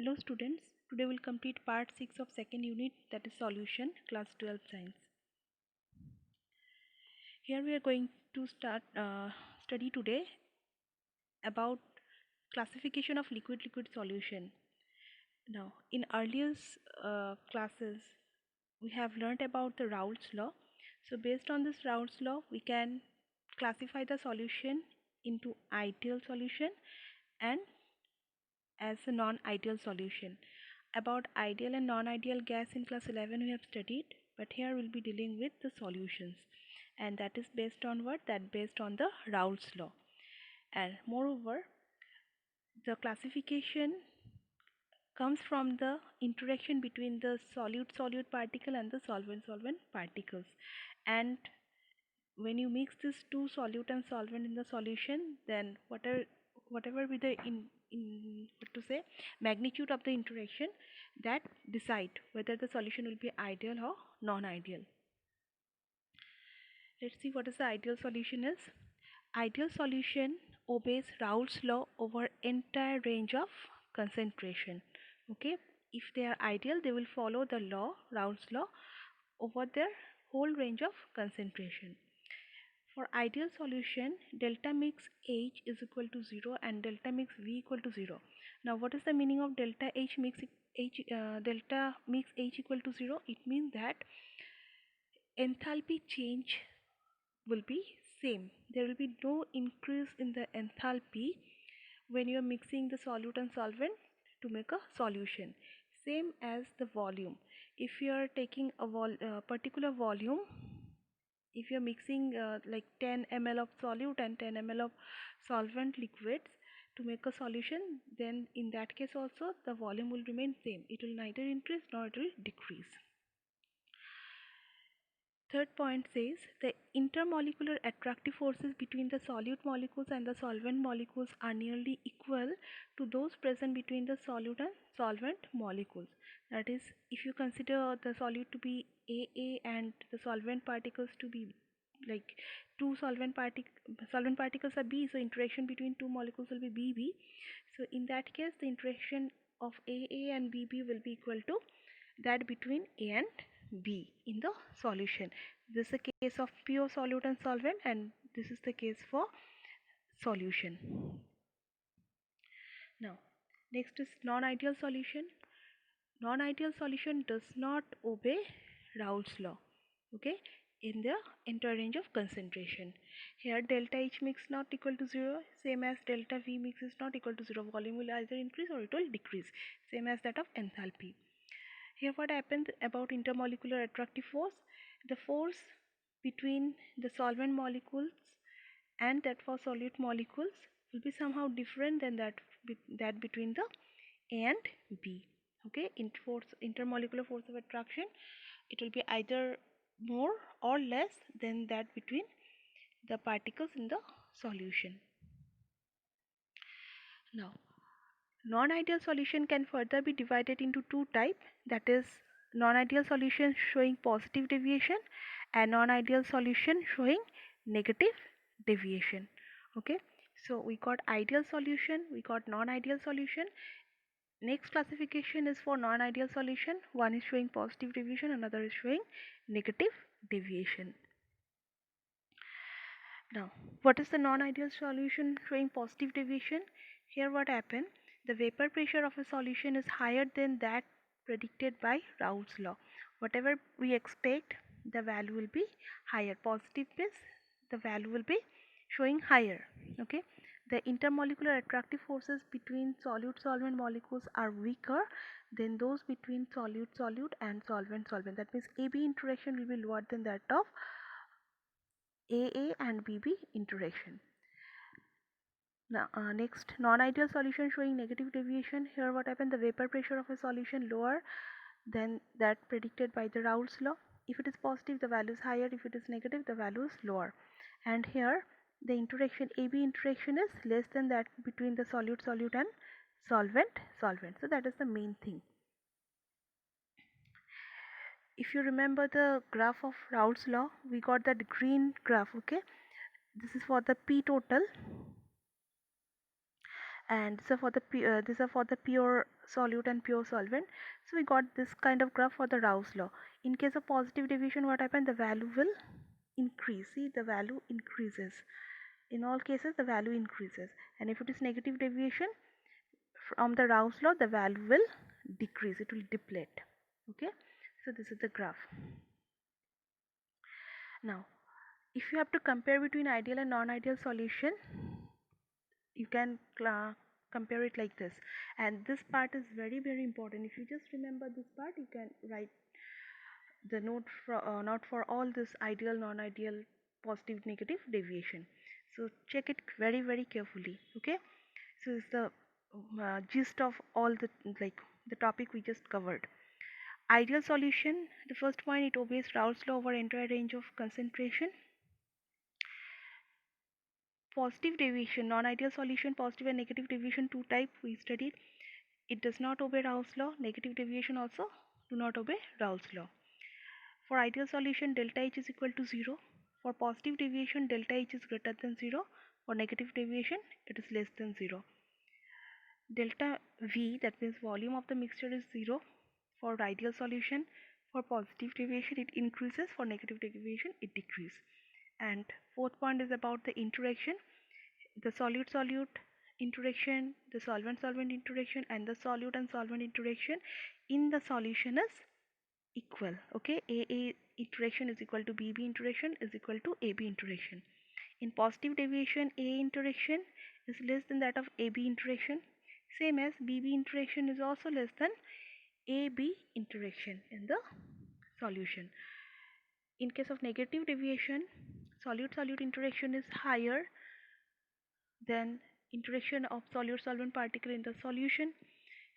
Hello students, today we'll complete part 6 of second unit, that is solution, class 12 science. Here we are going to study today about classification of liquid solution. Now in earlier classes we have learnt about the Rhoads Law. So based on this Rhoads Law we can classify the solution into ideal solution and as a non-ideal solution. About ideal and non-ideal gas in class 11 we have studied, but here we'll be dealing with the solutions, and that is based on what? That based on the Rhoads Law. And moreover, the classification comes from the interaction between the solute particle and the solvent particles. And when you mix these two solute and solvent in the solution, then whatever be the magnitude of the interaction, that decide whether the solution will be ideal or non-ideal. Let's see what is the ideal solution is. Ideal solution obeys Rhoads Law over entire range of concentration. Okay, if they are ideal, they will follow the law, Rhoads Law, over their whole range of concentration. For ideal solution, delta mix H is equal to 0 and delta mix V equal to 0. Now what is the meaning of delta mix H equal to 0? It means that enthalpy change will be same. There will be no increase in the enthalpy when you are mixing the solute and solvent to make a solution. Same as the volume. If you are taking a particular volume, if you are mixing like 10 ml of solute and 10 ml of solvent liquids to make a solution, then in that case also the volume will remain same. It will neither increase nor it will decrease. Third point says the intermolecular attractive forces between the solute molecules and the solvent molecules are nearly equal to those present between the solute and solvent molecules. That is, if you consider the solute to be AA and the solvent particles to be like two solvent particles are B, so interaction between two molecules will be BB. So in that case the interaction of AA and BB will be equal to that between A and B in the solution. This is the case of pure solute and solvent, and this is the case for solution. Now next is non-ideal solution. Non-ideal solution does not obey Rhoads Law, okay, in the entire range of concentration. Here delta H mix not equal to 0, same as delta V mix is not equal to 0. Volume will either increase or it will decrease, same as that of enthalpy. Here what happens about intermolecular attractive force? The force between the solvent molecules and that for solute molecules will be somehow different than that between the A and B. Okay, intermolecular force of attraction, it will be either more or less than that between the particles in the solution. Now non-ideal solution can further be divided into two types, that is non-ideal solution showing positive deviation and non-ideal solution showing negative deviation. Okay, so we got ideal solution, we got non-ideal solution. Next classification is for non-ideal solution. One is showing positive deviation, another is showing negative deviation. Now what is the non-ideal solution showing positive deviation? Here what happens, the vapor pressure of a solution is higher than that predicted by Rhoads Law. Whatever we expect, the value will be higher. Positive means the value will be showing higher. Okay, the intermolecular attractive forces between solute-solvent molecules are weaker than those between solute-solute and solvent-solvent. That means AB interaction will be lower than that of AA and BB interaction. Now next, non-ideal solution showing negative deviation. Here what happened, the vapor pressure of a solution lower than that predicted by the Rhoads Law. If it is positive, the value is higher. If it is negative, the value is lower. And here the interaction AB interaction is less than that between the solute-solute and solvent-solvent. So that is the main thing. If you remember the graph of Rhoads Law, we got that green graph. Okay, this is for the P total, and these are for the pure solute and pure solvent. So we got this kind of graph for the Rhoads law. In case of positive deviation, what happened? The value will increase. See, the value increases. In all cases, the value increases. And if it is negative deviation from the Rhoads law, the value will decrease. It will deplete. Okay. So this is the graph. Now, if you have to compare between ideal and non-ideal solution, you can compare it like this, and this part is very important. If you just remember this part, you can write the note for not for all this ideal, non-ideal, positive, negative deviation. So check it very carefully. Okay, so it's the gist of all the topic we just covered. Ideal solution, the first point, it obeys Rhoads law over entire range of concentration. Positive deviation, non-ideal solution, positive and negative deviation, two type we studied. It does not obey Rhoads law. Negative deviation also do not obey Rhoads law. For ideal solution, delta H is equal to 0. For positive deviation, delta H is greater than 0. For negative deviation, it is less than 0. Delta V, that means volume of the mixture, is 0 for ideal solution. For positive deviation, it increases. For negative deviation, it decreases. And fourth point is about the interaction. The solute-solute interaction, the solvent-solvent interaction, and the solute and solvent interaction in the solution is equal. Okay, AA interaction is equal to BB interaction is equal to AB interaction. In positive deviation, AA interaction is less than that of AB interaction, same as BB interaction is also less than AB interaction in the solution. In case of negative deviation, solute-solute interaction is higher than interaction of solute-solvent particle in the solution,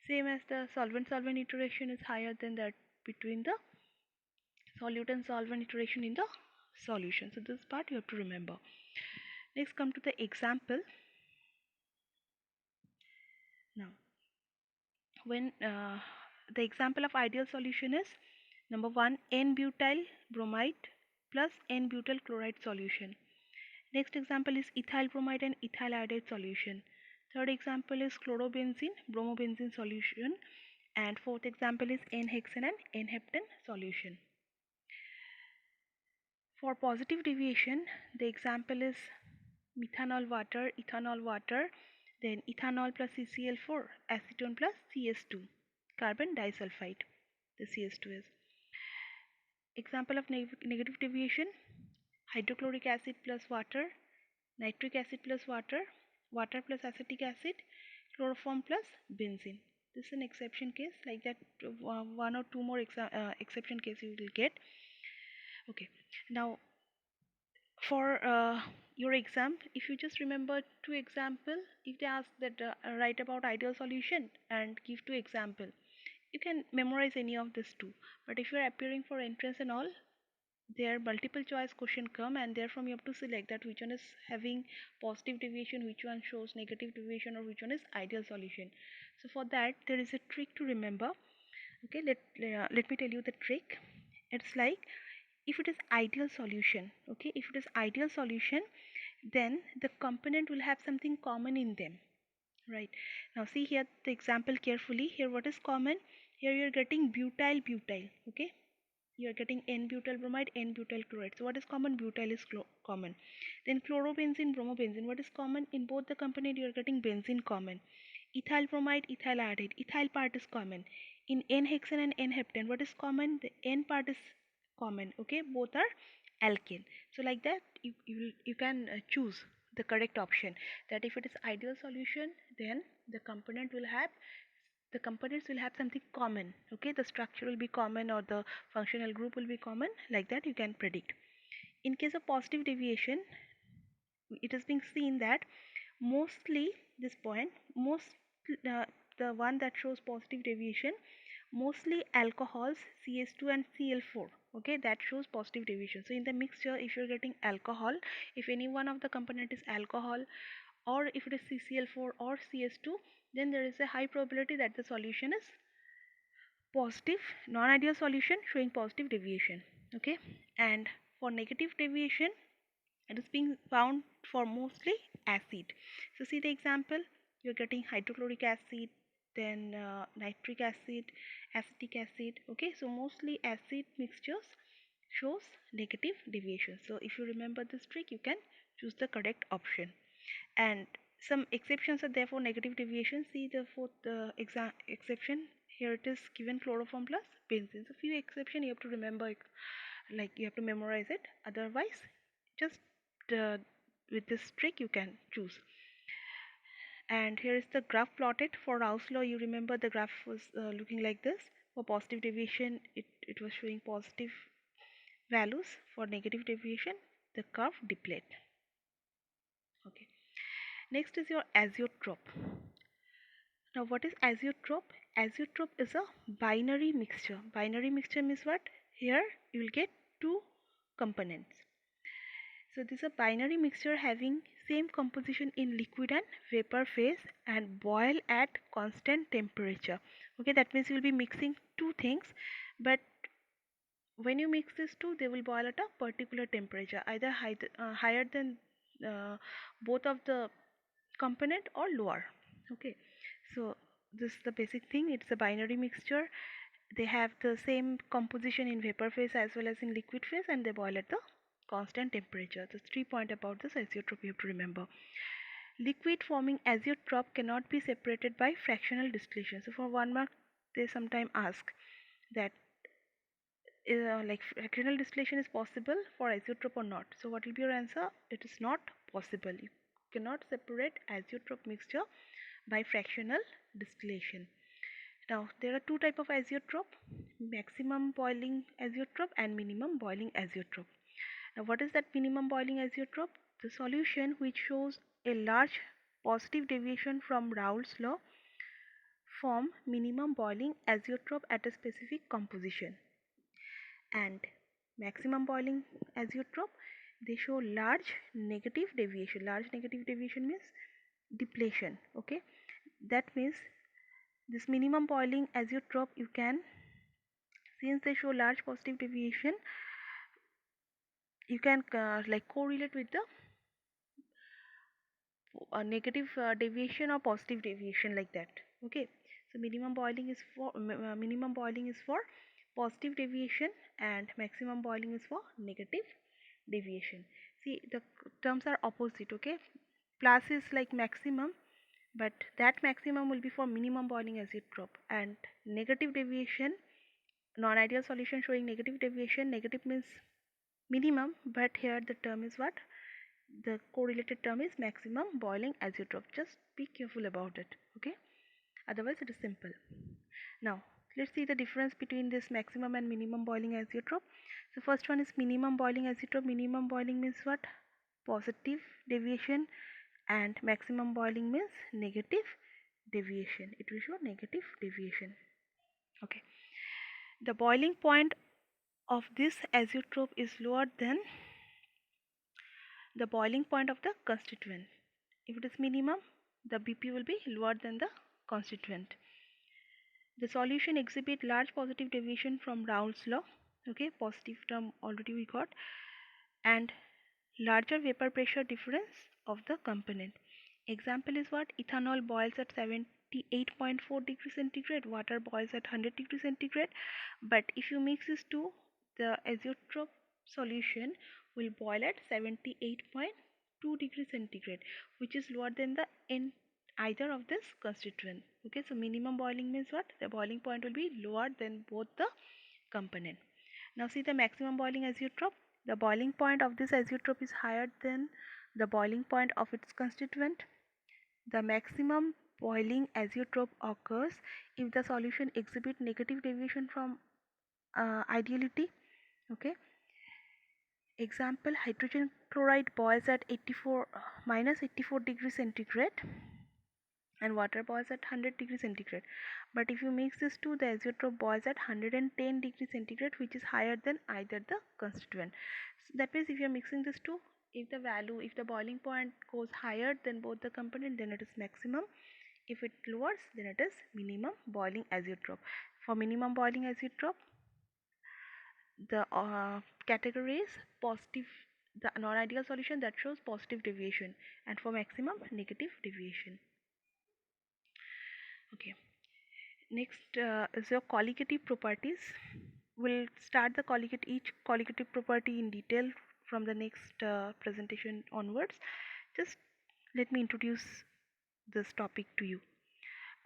same as the solvent-solvent interaction is higher than that between the solute and solvent interaction in the solution. So this part you have to remember. Next, come to the example. Now, when the example of ideal solution is number 1, N-butyl bromide plus N-butyl chloride solution. Next example is ethyl bromide and ethyl iodide solution. Third example is chlorobenzene, bromobenzene solution. And fourth example is N-hexane and N-heptane solution. For positive deviation, the example is methanol water, ethanol water, then ethanol plus CCl4, acetone plus CS2, carbon disulfide, the CS2 is. Example of negative deviation, hydrochloric acid plus water, nitric acid plus water, water plus acetic acid, chloroform plus benzene. This is an exception case, like that one or two more exception case you will get. Okay, now for your exam, if you just remember two example, if they ask that write about ideal solution and give two example, you can memorize any of these two. But if you are appearing for entrance and all, there multiple choice question come, and therefrom you have to select that which one is having positive deviation, which one shows negative deviation, or which one is ideal solution. So for that there is a trick to remember. Okay, let me tell you the trick. It's like, if it is ideal solution, okay, if it is ideal solution, then the component will have something common in them, right? Now see here the example carefully. Here what is common? Here you are getting butyl, okay, you are getting N-butyl bromide, N-butyl chloride. So what is common? Butyl is common. Then chlorobenzene, bromobenzene, what is common? In both the component you are getting benzene common. Ethyl bromide, ethyl iodide, ethyl part is common. In N-hexane and N-heptane, what is common? The N part is common. Okay, both are alkane. So like that you can choose the correct option, that if it is ideal solution, then the components will have something common. Okay, the structure will be common, or the functional group will be common. Like that you can predict. In case of positive deviation, it has been seen that mostly this point, the one that shows positive deviation, mostly alcohols CS2 and Cl4, okay, that shows positive deviation. So in the mixture, if you're getting alcohol, if any one of the component is alcohol, or if it is CCl4 or CS2, then there is a high probability that the solution is positive, non-ideal solution showing positive deviation. Okay, and for negative deviation, it is being found for mostly acid. So see the example, you're getting hydrochloric acid, then nitric acid, acetic acid. Okay, so mostly acid mixtures shows negative deviation. So if you remember this trick, you can choose the correct option. And some exceptions are there for negative deviation. See the fourth exception. Here it is given, chloroform plus benzene. So few exception you have to remember, like you have to memorize it. Otherwise, just with this trick you can choose. And here is the graph plotted for Rhoads law. You remember the graph was looking like this. For positive deviation, it was showing positive values. For negative deviation, the curve deplete. Okay. Next is your azeotrope. Now what is azeotrope? Azeotrope is a binary mixture. Binary mixture means what? Here you will get two components. So this is a binary mixture having same composition in liquid and vapor phase and boil at constant temperature. Okay, that means you will be mixing two things, but when you mix these two, they will boil at a particular temperature, either higher than both of the component or lower. Okay, so this is the basic thing. It's a binary mixture. They have the same composition in vapor phase as well as in liquid phase, and they boil at the constant temperature. The 3 point about this azeotrope you have to remember. Liquid forming azeotrope cannot be separated by fractional distillation. So for 1 mark, they sometimes ask that like fractional distillation is possible for azeotrope or not. So what will be your answer? It is not possible. You cannot separate azeotrope mixture by fractional distillation. Now there are two types of azeotrope: maximum boiling azeotrope and minimum boiling azeotrope. Now what is that minimum boiling azeotrope? The solution which shows a large positive deviation from Rhoads law form minimum boiling azeotrope at a specific composition. And maximum boiling azeotrope, they show large negative deviation. Large negative deviation means depletion. Okay, that means this minimum boiling azeotrope, you can, since they show large positive deviation, you can like correlate with the negative deviation or positive deviation, like that. Okay, so minimum boiling is for positive deviation and maximum boiling is for negative deviation. See, the terms are opposite. Okay, plus is like maximum, but that maximum will be for minimum boiling azeotrope, and negative deviation, non-ideal solution showing negative deviation. Negative means minimum, but here the term is what? The correlated term is maximum boiling azeotrope. Just be careful about it. Okay, otherwise it is simple. Now let's see the difference between this maximum and minimum boiling azeotrope. So first one is minimum boiling azeotrope. Minimum boiling means what? Positive deviation, and maximum boiling means negative deviation. It will show negative deviation. Okay, the boiling point of this azeotrope is lower than the boiling point of the constituent. If it is minimum, the BP will be lower than the constituent. The solution exhibit large positive deviation from Rhoads law. Okay, positive term already we got, and larger vapor pressure difference of the component. Example is what? Ethanol boils at 78.4 degrees centigrade, water boils at 100 degrees centigrade. But if you mix these two, the azeotrope solution will boil at 78.2 degrees centigrade, which is lower than the in either of this constituent. Okay, so minimum boiling means what? The boiling point will be lower than both the component. Now see the maximum boiling azeotrope. The boiling point of this azeotrope is higher than the boiling point of its constituent. The maximum boiling azeotrope occurs if the solution exhibits negative deviation from ideality. Okay. Example, hydrogen chloride boils at -84 degrees centigrade and water boils at 100 degrees centigrade. But if you mix these two, the azeotrope boils at 110 degrees centigrade, which is higher than either the constituent. So that means if you are mixing these two, if the boiling point goes higher than both the component, then it is maximum. If it lowers, then it is minimum boiling azeotrope. For minimum boiling azeotrope, the category is positive, the non-ideal solution that shows positive deviation, and for maximum, negative deviation. Okay, next is your colligative properties. We'll start the each colligative property in detail from the next presentation onwards. Just let me introduce this topic to you.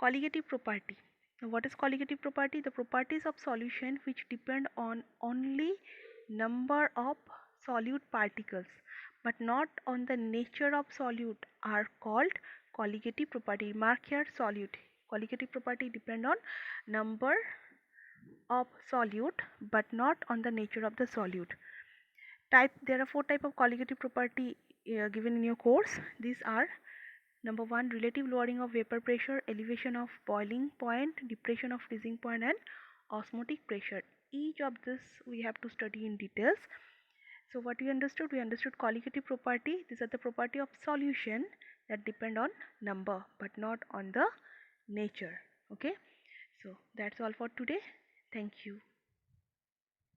Colligative property. Now, what is colligative property? The properties of solution which depend on only number of solute particles but not on the nature of solute are called colligative property. Mark here solute. Colligative property depend on number of solute but not on the nature of the solute. There are four type of colligative property given in your course. These are: number 1, relative lowering of vapor pressure, elevation of boiling point, depression of freezing point, and osmotic pressure. Each of this we have to study in details. So what we understood? We understood colligative property. These are the property of solution that depend on number but not on the nature. Okay. So that's all for today. Thank you.